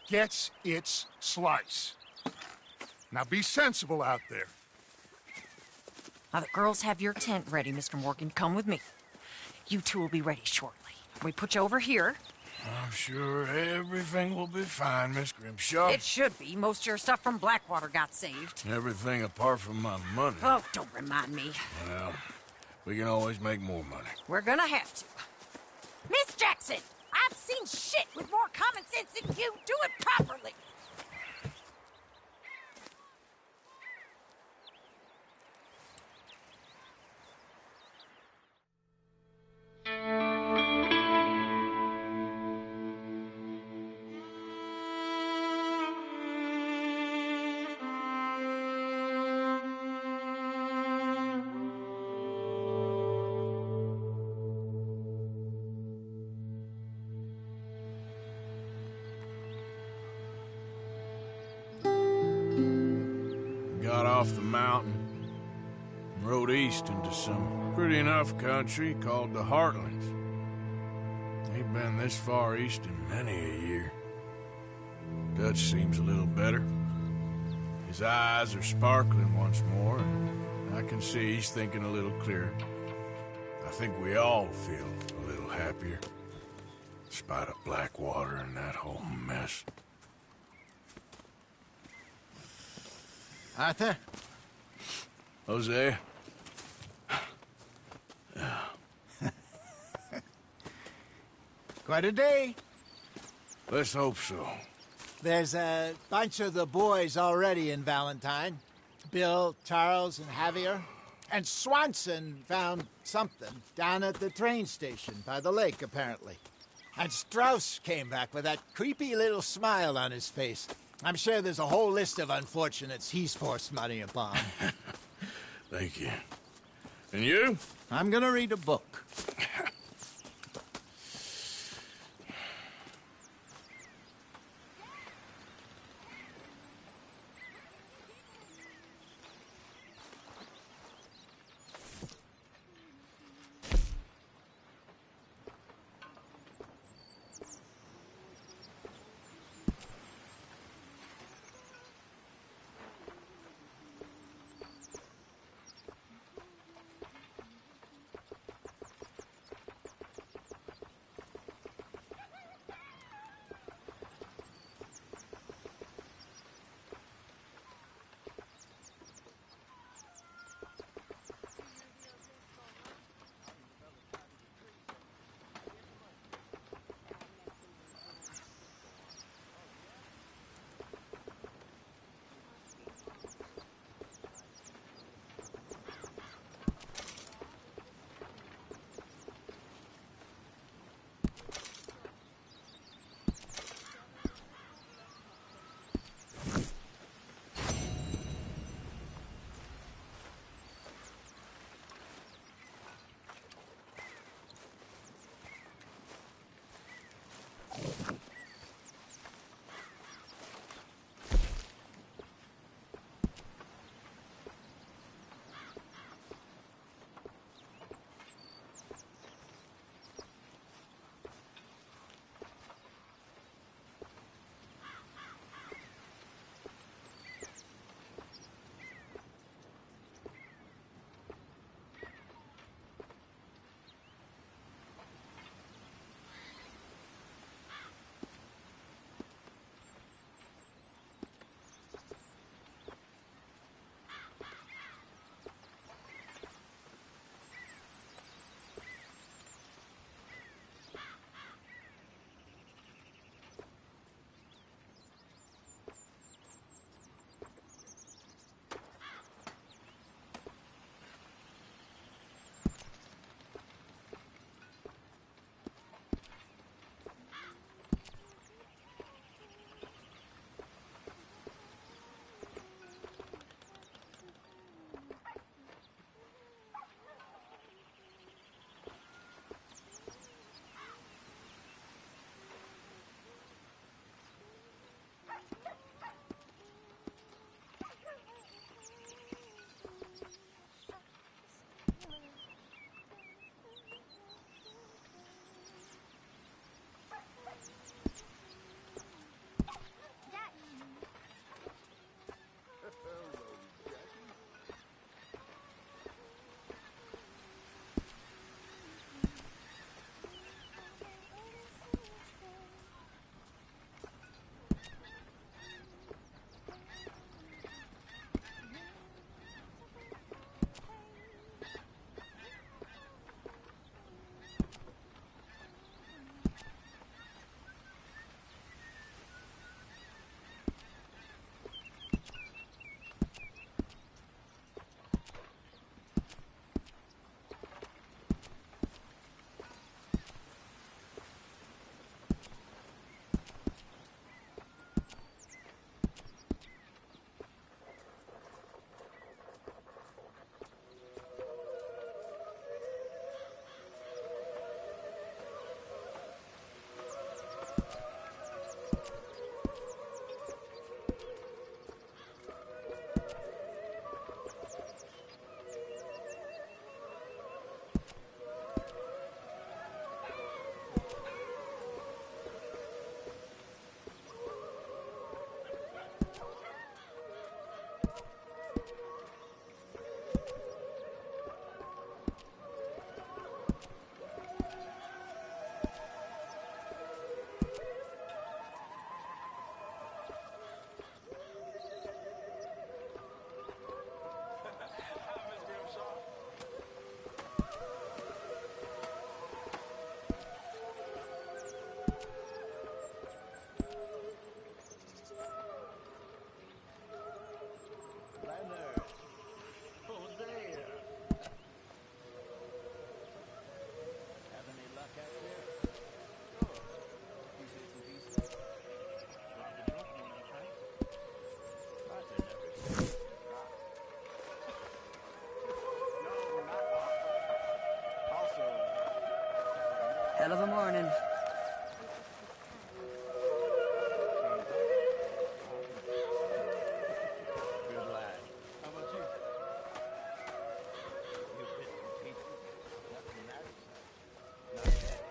gets its slice. Now be sensible out there. Now the girls have your tent ready, Mr. Morgan. Come with me. You two will be ready shortly. We put you over here. I'm sure everything will be fine, Miss Grimshaw. It should be. Most of your stuff from Blackwater got saved. Everything apart from my money. Oh, don't remind me. Well, we can always make more money. We're gonna have to. Miss Jackson, I've seen shit with more common sense than you. Do it properly. Got off the mountain and rode east into some pretty enough country called the Heartlands. Ain't been this far east in many a year. Dutch seems a little better. His eyes are sparkling once more, and I can see he's thinking a little clearer. I think we all feel a little happier, despite of Blackwater and that whole mess. Arthur? Jose? Quite a day. Let's hope so. There's a bunch of the boys already in Valentine. Bill, Charles, and Javier. And Swanson found something down at the train station by the lake, apparently. And Strauss came back with that creepy little smile on his face. I'm sure there's a whole list of unfortunates he's forced money upon. Thank you. And you? I'm gonna read a book. Leonard. Hosea. Have any luck out there? Sure. Few bits and pieces. Robbed a drunk one, I think. Lots of never said. No, not also. Hell of a morning. Good lad. How about you? You bits and pieces. Nothing matters. Not yet.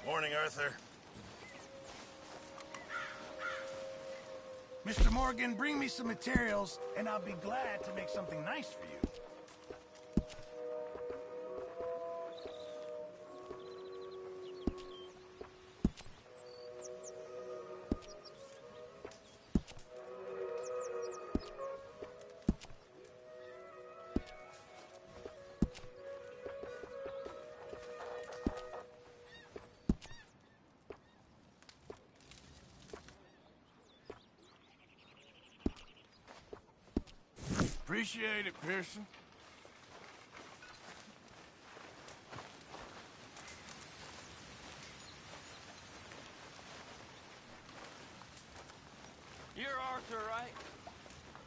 Morning, Arthur. Mr. Morgan, bring me some materials, and I'll be glad to make something nice for you. Appreciate it, Pearson. You're Arthur, right?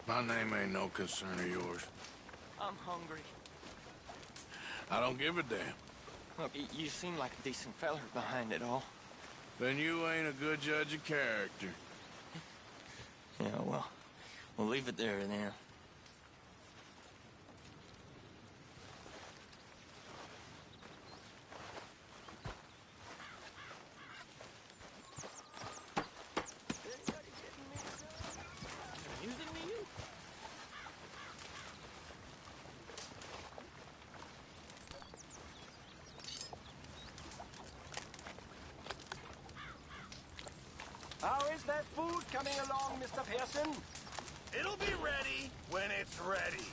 My name ain't no concern of yours. I'm hungry. I don't give a damn. Look, you seem like a decent feller behind it all. Then you ain't a good judge of character. Yeah, well, we'll leave it there then. How is that food coming along, Mr. Pearson? It'll be ready when it's ready.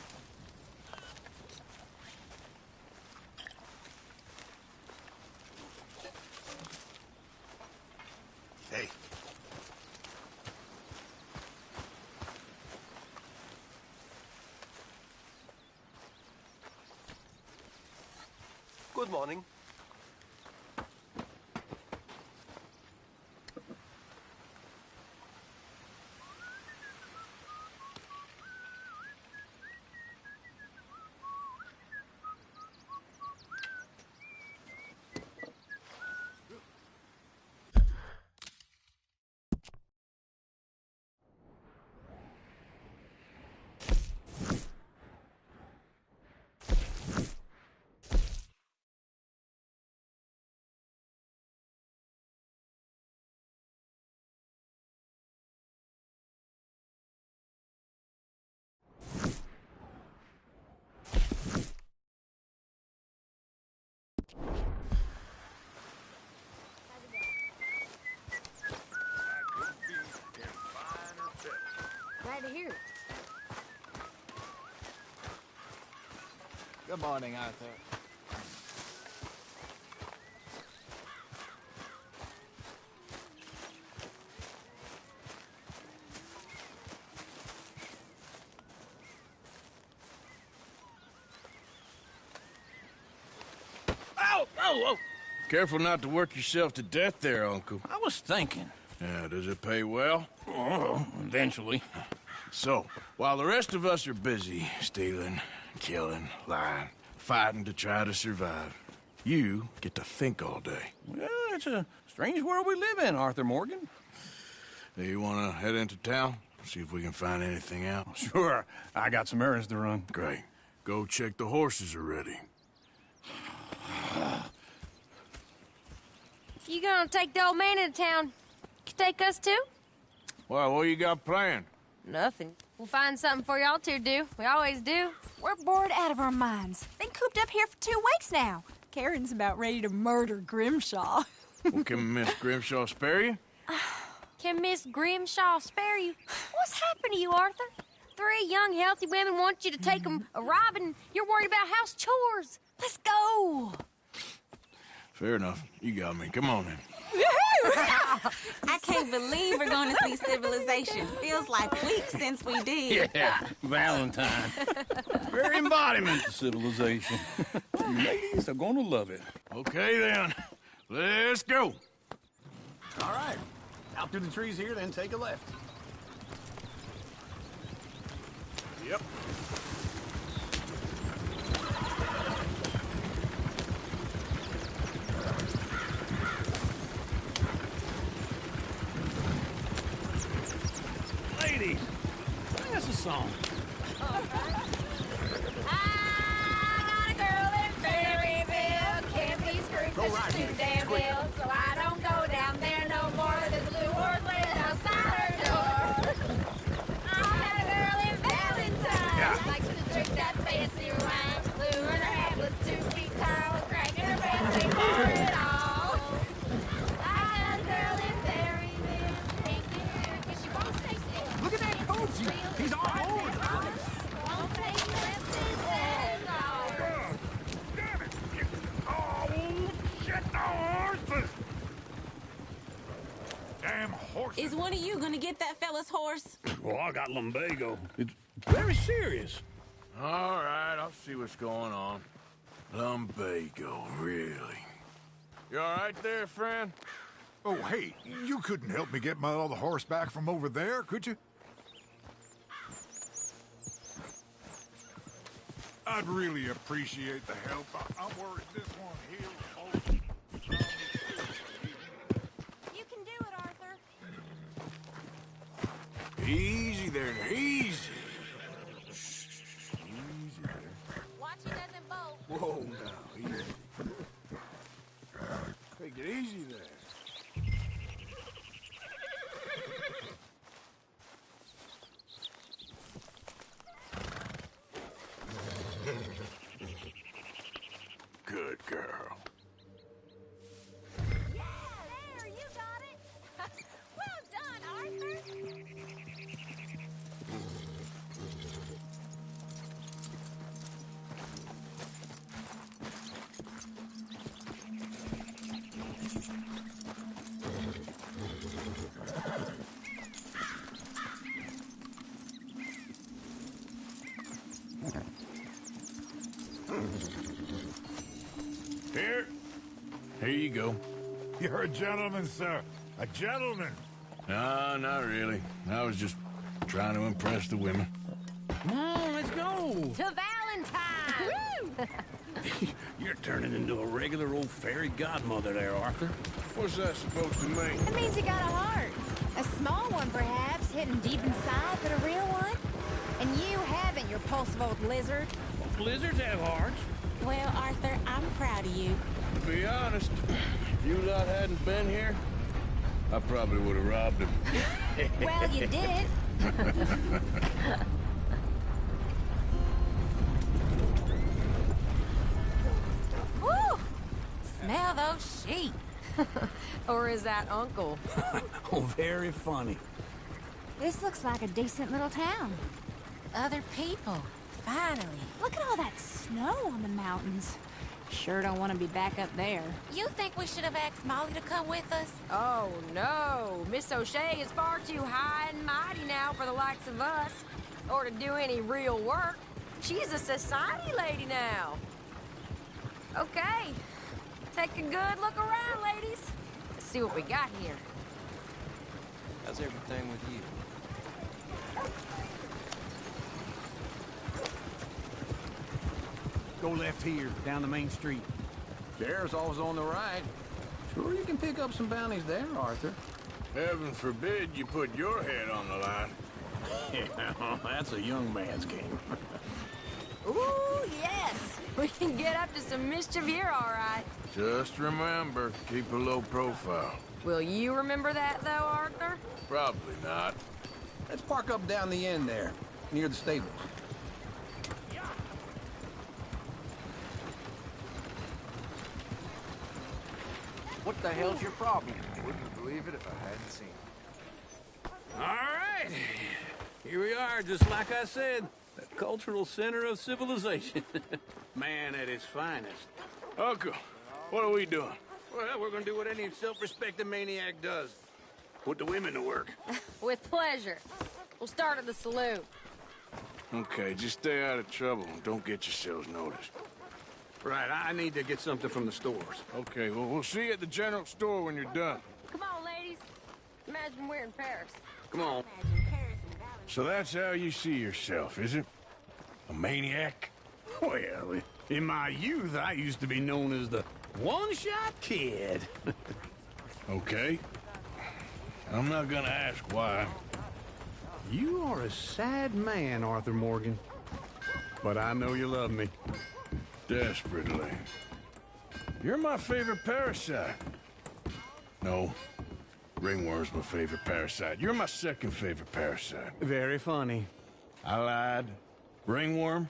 Hey. Good morning. Glad to hear it. Good morning, Arthur. Oh! Oh! Oh! Careful not to work yourself to death there, Uncle. I was thinking. Yeah, does it pay well? Oh, eventually. So, while the rest of us are busy stealing, killing, lying, fighting to try to survive, you get to think all day. Well, it's a strange world we live in, Arthur Morgan. Do you want to head into town? See if we can find anything out? Sure. I got some errands to run. Great. Go check the horses are ready. You gonna take the old man into town? You take us too? Well, what you got planned? Nothing. We'll find something for y'all to do. We always do. We're bored out of our minds. Been cooped up here for 2 weeks now. Karen's about ready to murder Grimshaw. Well, can Miss Grimshaw spare you? Can Miss Grimshaw spare you? What's happened to you, Arthur? 3 young, healthy women want you to take them a robbing. You're worried about house chores. Let's go. Fair enough. You got me. Come on then. I can't believe we're going to see civilization. Feels like weeks since we did. Yeah, Valentine. Very embodiment of civilization. You ladies are gonna love it. Okay then. Let's go. All right. Out through the trees here, then take a left. Yep. Ladies, sing us a song. I got a girl in Berryville. Can't be screwed 'cause right she's here. too damn ill. So I don't go down there no more. There's a blue horse laying outside her door. I had a girl in Valentine. Likes to drink that fancy wine. Blue in her hat was 2 feet tall. Cracking her best for it all. I had a girl in Berryville. Can't get her 'cause she won't stay still. Look at that coach. He's all over. Won't take lessons at all. Damn it! Oh, shit, the horses! Damn horses! Is one of you going to get that fella's horse? Well, I got lumbago. It's very serious. All right, I'll see what's going on. Lumbago, really? You all right there, friend? Oh, hey, you couldn't help me get my other horse back from over there, could you? I'd really appreciate the help. I'm worried this one here. You can do it, Arthur. Easy there, easy. Easy there. Watch he doesn't bolt. Whoa, now, easy. Take it easy there. Good girl. Yeah, there, you got it. Well done, Arthur. Here you go. You're a gentleman, sir. A gentleman. No, not really. I was just trying to impress the women. Come on, let's go. To Valentine. You're turning into a regular old fairy godmother there, Arthur. What's that supposed to mean? It means you got a heart. A small one, perhaps, hidden deep inside, but a real one. And you haven't, you repulsive old lizard. Blizzards have hearts. Well, Arthur, I'm proud of you. To be honest, if you lot hadn't been here, I probably would have robbed him. Well, you did. Woo! Smell those sheep. Or is that Uncle? Oh, very funny. This looks like a decent little town. Other people. Finally. Look at all that snow on the mountains. Sure don't want to be back up there. You think we should have asked Molly to come with us? Oh, no. Miss O'Shea is far too high and mighty now for the likes of us. Or to do any real work. She's a society lady now. Okay. Take a good look around, ladies. Let's see what we got here. How's everything with you? Go left here, down the main street. Sheriff's always on the right. Sure you can pick up some bounties there, Arthur. Heaven forbid you put your head on the line. Yeah, that's a young man's game. Ooh, yes. We can get up to some mischief here, all right. Just remember, keep a low profile. Will you remember that, though, Arthur? Probably not. Let's park up down the end there, near the stables. What the hell's your problem? Wouldn't believe it if I hadn't seen it. All right. Here we are, just like I said. The cultural center of civilization. Man at its finest. Uncle, what are we doing? Well, we're gonna do what any self-respecting maniac does. Put the women to work. With pleasure. We'll start at the saloon. Okay, just stay out of trouble and don't get yourselves noticed. Right, I need to get something from the stores. Okay, well, we'll see you at the general store when you're done. Come on, ladies. Imagine we're in Paris. Come on. So that's how you see yourself, is it? A maniac? Well, in my youth, I used to be known as the one-shot kid. Okay. I'm not gonna ask why. You are a sad man, Arthur Morgan. But I know you love me. Desperately. You're my favorite parasite. No. Ringworm's my favorite parasite. You're my second favorite parasite. Very funny. I lied. Ringworm.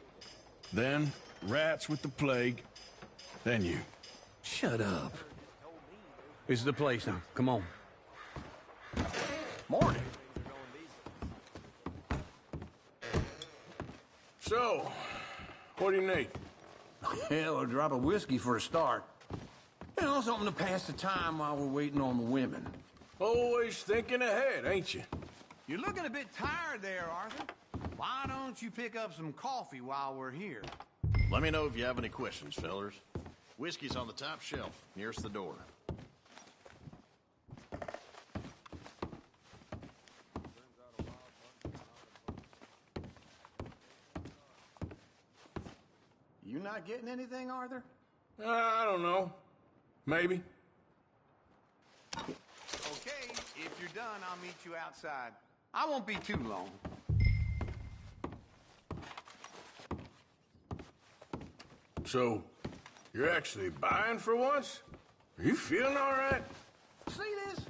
Then rats with the plague. Then you. Shut up. This is the place now. Come on. Morning. So, what do you need? Hell, a drop of whiskey for a start. You know, something to pass the time while we're waiting on the women. Always thinking ahead, ain't you? You're looking a bit tired there, Arthur. Why don't you pick up some coffee while we're here? Let me know if you have any questions, fellers. Whiskey's on the top shelf, nearest the door. You not getting anything, Arthur? I don't know. Maybe. Okay, if you're done, I'll meet you outside. I won't be too long. So, you're actually buying for once? Are you feeling all right? See this?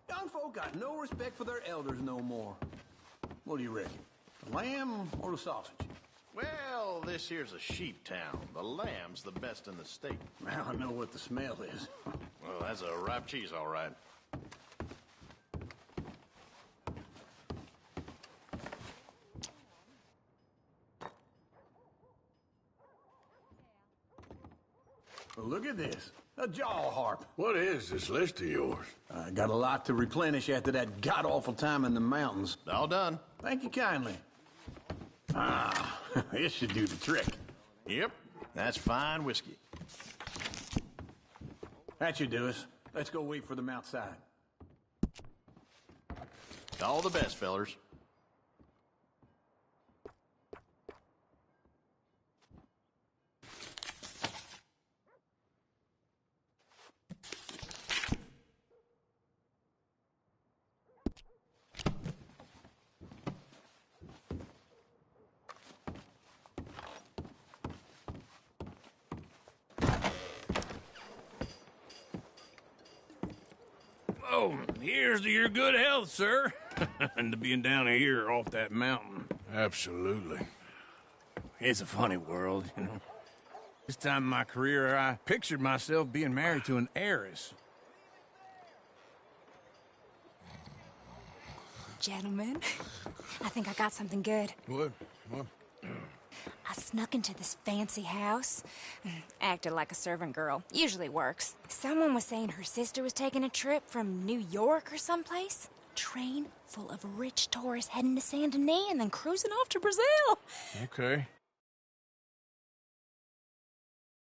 Young folk got no respect for their elders no more. What do you reckon? The lamb or the sausage? Well, this here's a sheep town. The lamb's the best in the state. Now I know what the smell is. Well, that's a ripe cheese, all right. Well, look at this. A jaw harp. What is this list of yours? I got a lot to replenish after that god-awful time in the mountains. All done. Thank you kindly. Ah, this should do the trick. Yep, that's fine whiskey. That should do us. Let's go wait for them outside. All the best, fellers. Oh, here's to your good health, sir. And to being down here off that mountain. Absolutely. It's a funny world, you know. This time in my career, I pictured myself being married to an heiress. Gentlemen, I think I got something good. What? I snuck into this fancy house, acted like a servant girl. Usually works. Someone was saying her sister was taking a trip from New York or someplace. Train full of rich tourists heading to Saint Denis and then cruising off to Brazil. Okay.